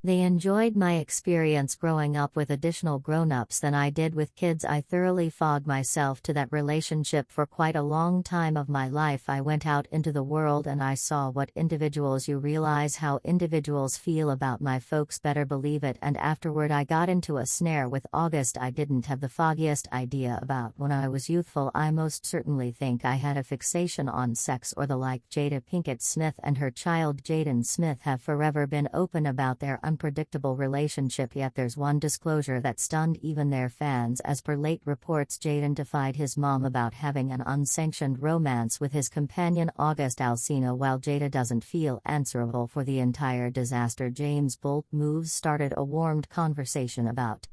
They enjoyed my experience growing up with additional grown-ups than I did with kids. I thoroughly fogged myself to that relationship for quite a long time of my life. I went out into the world and I saw what individuals you realize how individuals feel about my folks, better believe it, and afterward I got into a snare with August I didn't have the foggiest idea about when I was youthful. I most certainly think I had a fixation on sex or the like. Jada Pinkett Smith and her child Jaden Smith have forever been open about their unpredictable relationship, yet there's one disclosure that stunned even their fans. As per late reports, Jaden defied his mom about having an unsanctioned romance with his companion August Alsina. While Jada doesn't feel answerable for the entire disaster, James' bold moves started a warmed conversation about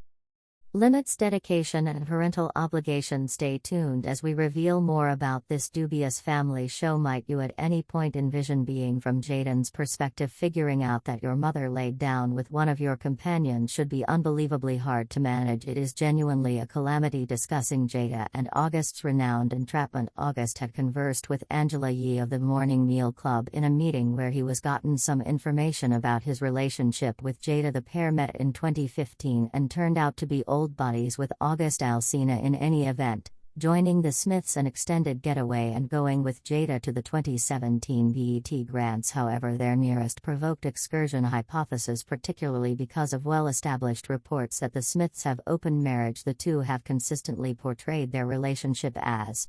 limits, dedication, and parental obligation. Stay tuned as we reveal more about this dubious family show. Might you at any point envision being from Jaden's perspective? Figuring out that your mother laid down with one of your companions should be unbelievably hard to manage. It is genuinely a calamity. Discussing Jada and August's renowned entrapment, August had conversed with Angela Yee of the Morning Meal Club in a meeting where he was gotten some information about his relationship with Jada. The pair met in 2015 and turned out to be old buddies with August Alsina. In any event, joining the Smiths an extended getaway and going with Jada to the 2017 BET Grants. However, their nearest provoked excursion hypothesis, particularly because of well-established reports that the Smiths have open marriage. The two have consistently portrayed their relationship as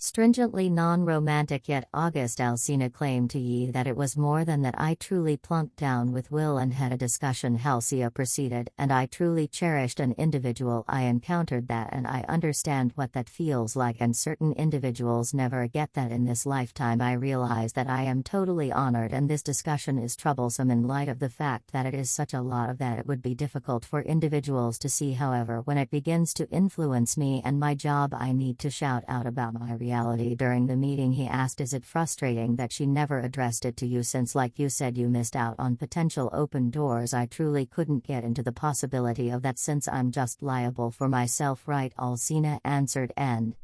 stringently non-romantic, yet August Alsina claimed to Yee that it was more than that. I truly plunked down with Will and had a discussion, Halcia proceeded, and I truly cherished an individual I encountered that, and I understand what that feels like, and certain individuals never get that in this lifetime. I realize that I am totally honored, and this discussion is troublesome in light of the fact that it is such a lot of that it would be difficult for individuals to see. However, when it begins to influence me and my job, I need to shout out about my reality. During the meeting, he asked, is it frustrating that she never addressed it to you, since like you said you missed out on potential open doors? I truly couldn't get into the possibility of that, since I'm just liable for myself, right? Alsina answered, and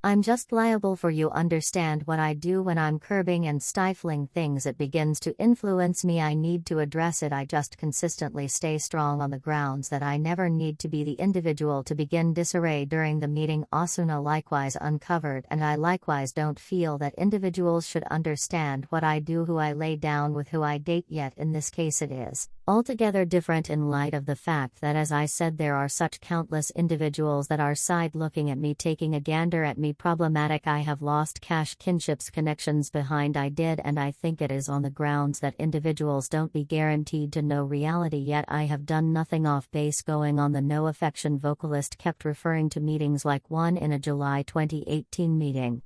I'm just liable for you. Understand what I do when I'm curbing and stifling things, it begins to influence me. I need to address it. I just consistently stay strong on the grounds that I never need to be the individual to begin disarray. During the meeting, Asuna likewise uncovered, and I likewise don't feel that individuals should understand what I do, who I lay down with, who I date, yet in this case it is altogether different in light of the fact that, as I said, there are such countless individuals that are side looking at me, taking a gander at me. Problematic. I have lost cash kinships connections behind I did, and I think it is on the grounds that individuals don't be guaranteed to know reality, yet I have done nothing off base. Going on, the no affection vocalist kept referring to meetings like one in a July 2018 meeting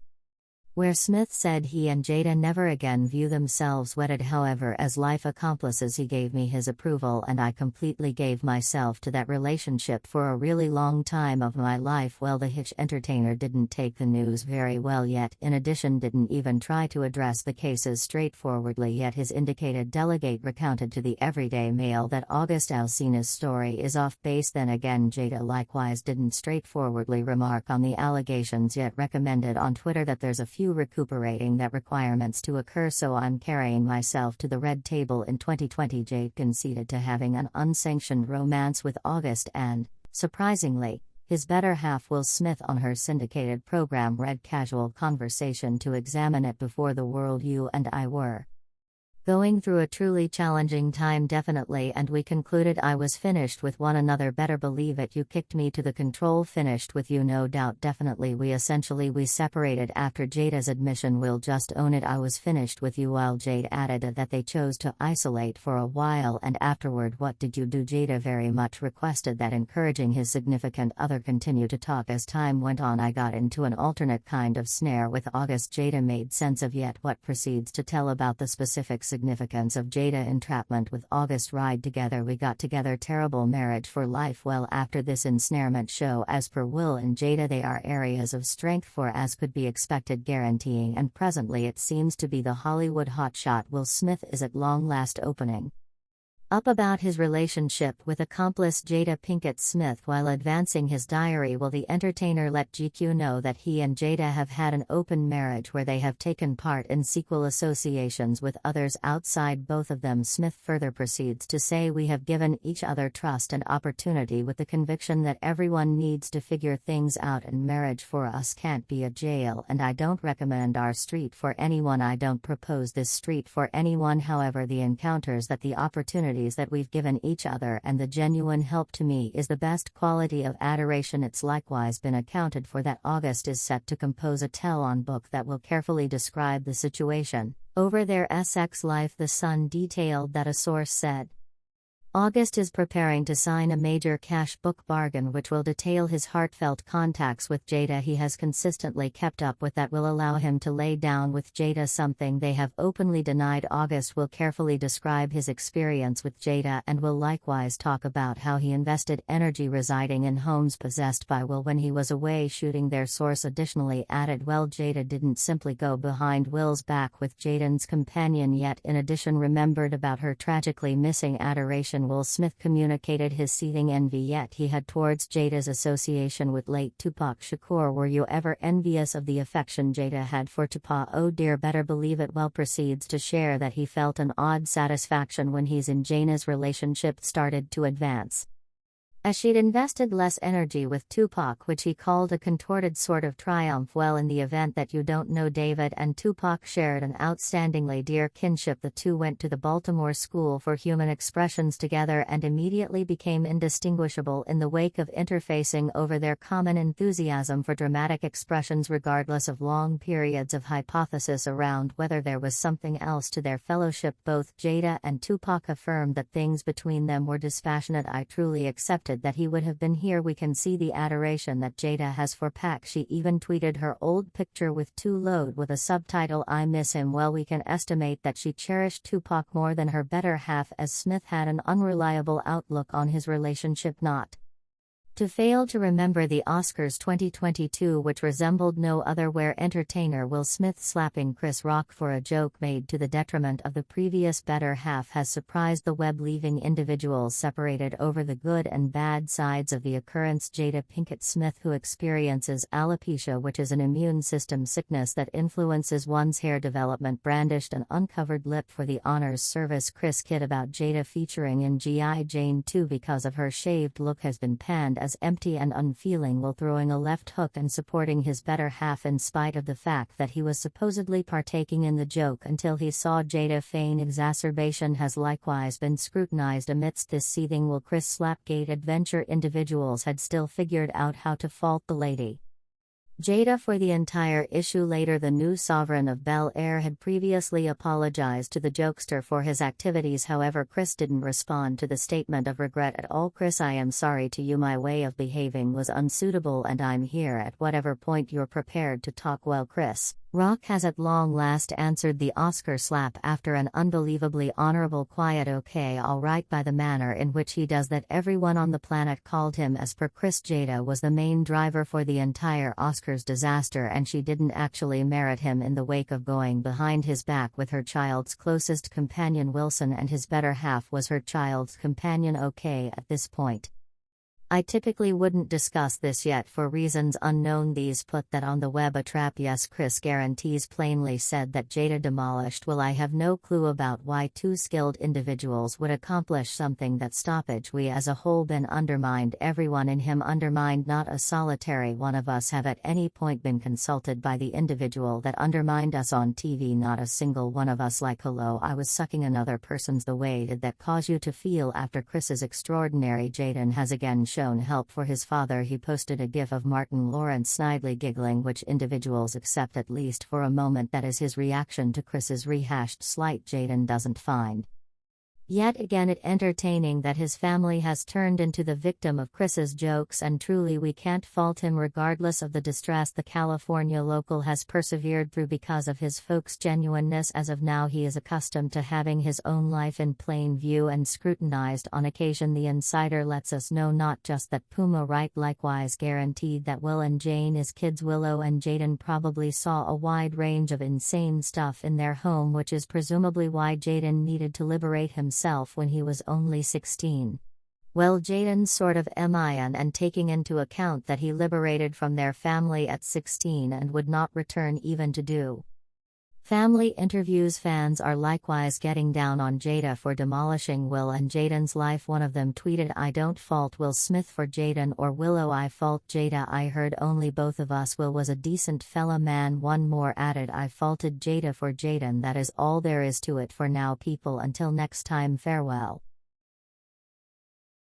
where Smith said he and Jada never again view themselves wedded. However, as life accomplices, he gave me his approval, and I completely gave myself to that relationship for a really long time of my life. Well, the Hitch entertainer didn't take the news very well, yet in addition didn't even try to address the cases straightforwardly, yet his indicated delegate recounted to the Everyday Mail that August Alsina's story is off base. Then again, Jada likewise didn't straightforwardly remark on the allegations, yet recommended on Twitter that there's a few recuperating that requirements to occur, so I'm carrying myself to the red table. In 2020, Jade conceded to having an unsanctioned romance with August and, surprisingly, his better half Will Smith on her syndicated program Red Casual Conversation to examine it before the world. You and I were going through a truly challenging time, definitely, and we concluded I was finished with one another. Better believe it. You kicked me to the control. Finished with you, no doubt. Definitely. We separated after Jada's admission. Will just own it. I was finished with you. While Jade added that they chose to isolate for a while, and afterward, what did you do? Jada very much requested that, encouraging his significant other continue to talk. As time went on, I got into an alternate kind of snare with August. Jada made sense of, yet what proceeds to tell about the specific significance of Jada entrapment with August. Ride together, we got together, terrible marriage for life. Well, after this ensnarement show, as per Will and Jada, they are areas of strength for, as could be expected, guaranteeing, and presently it seems to be the Hollywood hotshot Will Smith is at long last opening up about his relationship with accomplice Jada Pinkett Smith while advancing his diary. Will the entertainer let GQ know that he and Jada have had an open marriage where they have taken part in sexual associations with others outside both of them? Smith further proceeds to say, "We have given each other trust and opportunity with the conviction that everyone needs to figure things out, and marriage for us can't be a jail, and I don't recommend our street for anyone. I don't propose this street for anyone. However, the encounters that the opportunities that we've given each other and the genuine help to me is the best quality of adoration." It's likewise been accounted for that August is set to compose a tell-on book that will carefully describe the situation over their sex life. The Sun detailed that a source said August is preparing to sign a major cash book bargain which will detail his heartfelt contacts with Jada he has consistently kept up with that will allow him to lay down with Jada, something they have openly denied. August will carefully describe his experience with Jada and will likewise talk about how he invested energy residing in homes possessed by Will when he was away shooting. Their source additionally added, "Well, Jada didn't simply go behind Will's back with Jaden's companion yet. In addition, remembered about her tragically missing adoration. Will Smith communicated his seething envy yet he had towards Jada's association with late Tupac Shakur. Were you ever envious of the affection Jada had for Tupac? Oh dear, better believe it." Well proceeds to share that he felt an odd satisfaction when he's in Jada's relationship started to advance, as she'd invested less energy with Tupac, which he called a contorted sort of triumph. Well, in the event that you don't know, David and Tupac shared an outstandingly dear kinship. The two went to the Baltimore School for Human Expressions together and immediately became indistinguishable in the wake of interfacing over their common enthusiasm for dramatic expressions. Regardless of long periods of hypothesis around whether there was something else to their fellowship, both Jada and Tupac affirmed that things between them were dispassionate. "I truly accepted that he would have been here. We can see the adoration that Jada has for Pac." She even tweeted her old picture with two load with a subtitle, "I miss him." Well, we can estimate that she cherished Tupac more than her better half, as Smith had an unreliable outlook on his relationship. Not to fail to remember the Oscars 2022, which resembled no other, where entertainer Will Smith slapping Chris Rock for a joke made to the detriment of the previous better half has surprised the web, leaving individuals separated over the good and bad sides of the occurrence. Jada Pinkett Smith, who experiences alopecia, which is an immune system sickness that influences one's hair development, brandished an uncovered lip for the honors service. Chris Kidd about Jada featuring in G.I. Jane 2 because of her shaved look has been panned as empty and unfeeling, while throwing a left hook and supporting his better half in spite of the fact that he was supposedly partaking in the joke until he saw Jada feign exacerbation, has likewise been scrutinized amidst this seething Will Chris Slapgate adventure. Individuals had still figured out how to fault the lady Jada for the entire issue. Later, the new sovereign of Bel Air had previously apologized to the jokester for his activities. However, Chris didn't respond to the statement of regret at all. "Chris, I am sorry to you. My way of behaving was unsuitable and I'm here at whatever point you're prepared to talk." Well, Chris Rock has at long last answered the Oscar slap after an unbelievably honorable, quiet "okay, alright" by the manner in which he does that. Everyone on the planet called him. As per Chris, Jada was the main driver for the entire Oscars disaster, and she didn't actually merit him in the wake of going behind his back with her child's closest companion Wilson, and his better half was her child's companion. Okay, at this point, I typically wouldn't discuss this yet for reasons unknown. These put that on the web a trap. Yes, Chris guarantees plainly said that Jada demolished Will. I have no clue about why two skilled individuals would accomplish something that stoppage. We as a whole been undermined, everyone in him undermined. Not a solitary one of us have at any point been consulted by the individual that undermined us on TV. Not a single one of us. Like, hello, I was sucking another person's. The way did that cause you to feel after Chris's extraordinary? Jaden has again shown help for his father. He posted a gif of Martin Lawrence snidely giggling, which individuals accept at least for a moment that is his reaction to Chris's rehashed slight. Jaden doesn't find yet again it entertaining that his family has turned into the victim of Chris's jokes, and truly we can't fault him regardless of the distress the California local has persevered through because of his folks' genuineness. As of now, he is accustomed to having his own life in plain view and scrutinized on occasion. The insider lets us know not just that Puma Wright likewise guaranteed that Will and Jane, his kids Willow and Jaden, probably saw a wide range of insane stuff in their home, which is presumably why Jaden needed to liberate himself himself when he was only 16. Well, Jaden sort of MIN, and taking into account that he liberated from their family at 16 and would not return even to do family interviews. Fans are likewise getting down on Jada for demolishing Will and Jaden's life. One of them tweeted, "I don't fault Will Smith for Jaden or Willow, I fault Jada. I heard only both of us. Will was a decent fella, man." One more added, "I faulted Jada for Jaden. That is all there is to it for now, people. Until next time, farewell."